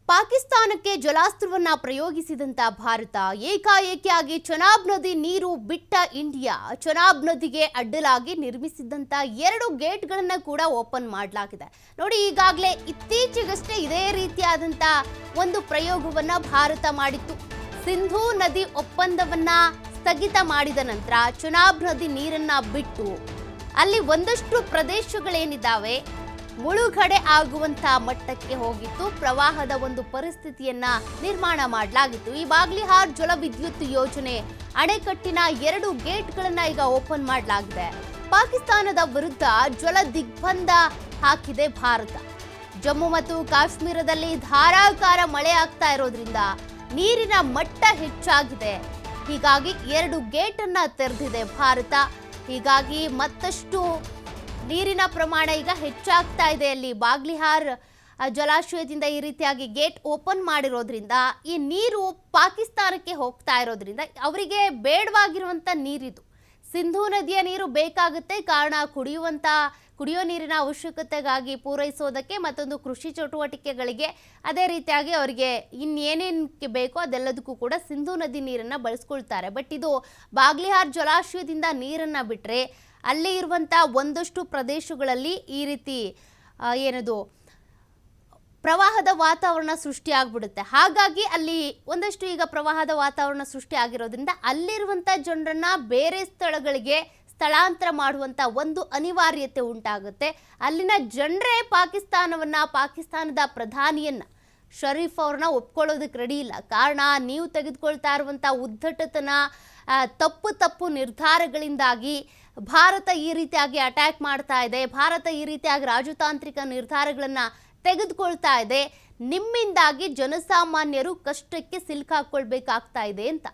ಪಾಕಿಸ್ತಾನಕ್ಕೆ ಜಲಾಸ್ತ್ರವನ್ನ ಪ್ರಯೋಗಿಸಿದಂತ ಭಾರತ ಏಕಾಏಕಿಯಾಗಿ ಚೆನಾಬ್ ನದಿ ನೀರು ಬಿಟ್ಟ ಇಂಡಿಯಾ ಚೆನಾಬ್ ನದಿಗೆ ಅಡ್ಡಲಾಗಿ ನಿರ್ಮಿಸಿದಂತ 2 ಗೇಟ್ಗಳನ್ನು ಕೂಡ ಓಪನ್ ಮಾಡಲಾಗಿದೆ. ನೋಡಿ, ಈಗಾಗಲೇ ಇತ್ತೀಚೆಗಷ್ಟೇ ಇದೇ ರೀತಿಯಾದಂತ ಒಂದು ಪ್ರಯೋಗವನ್ನ ಭಾರತ ಮಾಡಿತ್ತು. ಸಿಂಧೂ ನದಿ ಒಪ್ಪಂದವನ್ನ ಸ್ಥಗಿತ ಮಾಡಿದ ನಂತರ ಚೆನಾಬ್ ನದಿ ನೀರನ್ನ ಬಿಟ್ಟು ಅಲ್ಲಿ ಒಂದಷ್ಟು ಪ್ರದೇಶಗಳೇನಿದ್ದಾವೆ ಮುಳುಗಡೆ ಆಗುವಂತ ಮಟ್ಟಕ್ಕೆ ಹೋಗಿತ್ತು. ಪ್ರವಾಹದ ಒಂದು ಪರಿಸ್ಥಿತಿಯನ್ನ ನಿರ್ಮಾಣ ಮಾಡಲಾಗಿತ್ತು. ಈ ಬಾಗ್ಲಿಹಾರ್ ಜಲವಿದ್ಯುತ್ ಯೋಜನೆ ಅಣೆಕಟ್ಟಿನ 2 ಗೇಟ್ಗಳನ್ನ ಈಗ ಓಪನ್ ಮಾಡಲಾಗಿದೆ. ಪಾಕಿಸ್ತಾನದ ವಿರುದ್ಧ ಜಲ ದಿಗ್ಬಂಧ ಹಾಕಿದೆ ಭಾರತ. ಜಮ್ಮು ಮತ್ತು ಕಾಶ್ಮೀರದಲ್ಲಿ ಧಾರಾಕಾರ ಮಳೆ ಆಗ್ತಾ ಇರೋದ್ರಿಂದ ನೀರಿನ ಮಟ್ಟ ಹೆಚ್ಚಾಗಿದೆ. ಹೀಗಾಗಿ 2 ಗೇಟ್ ಅನ್ನ ತೆರೆದಿದೆ ಭಾರತ. ಹೀಗಾಗಿ ಮತ್ತಷ್ಟು ನೀರಿನ ಪ್ರಮಾಣ ಈಗ ಹೆಚ್ಚಾಗ್ತಾ ಇದೆ. ಅಲ್ಲಿ ಬಾಗ್ಲಿಹಾರ್ ಜಲಾಶಯದಿಂದ ಈ ರೀತಿಯಾಗಿ ಗೇಟ್ ಓಪನ್ ಮಾಡಿರೋದ್ರಿಂದ ಈ ನೀರು ಪಾಕಿಸ್ತಾನಕ್ಕೆ ಹೋಗ್ತಾ ಇರೋದ್ರಿಂದ ಅವರಿಗೆ ಬೇಡವಾಗಿರುವಂಥ ನೀರಿದು. ಸಿಂಧೂ ನದಿಯ ನೀರು ಬೇಕಾಗುತ್ತೆ, ಕಾರಣ ಕುಡಿಯೋ ನೀರಿನ ಅವಶ್ಯಕತೆಗಾಗಿ ಪೂರೈಸೋದಕ್ಕೆ, ಮತ್ತೊಂದು ಕೃಷಿ ಚಟುವಟಿಕೆಗಳಿಗೆ, ಅದೇ ರೀತಿಯಾಗಿ ಅವರಿಗೆ ಇನ್ನೇನೇನಕ್ಕೆ ಬೇಕೋ ಅದೆಲ್ಲದಕ್ಕೂ ಕೂಡ ಸಿಂಧೂ ನದಿ ನೀರನ್ನು ಬಳಸ್ಕೊಳ್ತಾರೆ. ಬಟ್ ಇದು ಬಾಗ್ಲಿಹಾರ್ ಜಲಾಶಯದಿಂದ ನೀರನ್ನು ಬಿಟ್ಟರೆ ಅಲ್ಲಿ ಇರುವಂಥ ಒಂದಷ್ಟು ಪ್ರದೇಶಗಳಲ್ಲಿ ಈ ರೀತಿ ಪ್ರವಾಹದ ವಾತಾವರಣ ಸೃಷ್ಟಿಯಾಗ್ಬಿಡುತ್ತೆ. ಹಾಗಾಗಿ ಅಲ್ಲಿ ಒಂದಷ್ಟು ಈಗ ಪ್ರವಾಹದ ವಾತಾವರಣ ಸೃಷ್ಟಿ ಆಗಿರೋದ್ರಿಂದ ಅಲ್ಲಿರುವಂಥ ಜನರನ್ನ ಬೇರೆ ಸ್ಥಳಗಳಿಗೆ ಸ್ಥಳಾಂತರ ಮಾಡುವಂಥ ಒಂದು ಅನಿವಾರ್ಯತೆ ಉಂಟಾಗುತ್ತೆ. ಅಲ್ಲಿನ ಜನರೇ ಪಾಕಿಸ್ತಾನದ ಪ್ರಧಾನಿಯನ್ನ ಶರೀಫ್ ಅವ್ರನ್ನ ಒಪ್ಕೊಳ್ಳೋದಕ್ಕೆ ರೆಡಿ ಇಲ್ಲ. ಕಾರಣ, ನೀವು ತೆಗೆದುಕೊಳ್ತಾ ಇರುವಂಥ ಉದ್ದಟತನ, ತಪ್ಪು ನಿರ್ಧಾರಗಳಿಂದಾಗಿ ಭಾರತ ಈ ರೀತಿಯಾಗಿ ಅಟ್ಯಾಕ್ ಮಾಡ್ತಾ ಇದೆ, ಭಾರತ ಈ ರೀತಿಯಾಗಿ ರಾಜತಾಂತ್ರಿಕ ನಿರ್ಧಾರಗಳನ್ನು ತೆಗೆದುಕೊಳ್ತಾ ಇದೆ, ನಿಮ್ಮಿಂದಾಗಿ ಜನಸಾಮಾನ್ಯರು ಕಷ್ಟಕ್ಕೆ ಸಿಲುಕಾಕೊಳ್ಬೇಕಾಗ್ತಾ ಇದೆ ಅಂತ.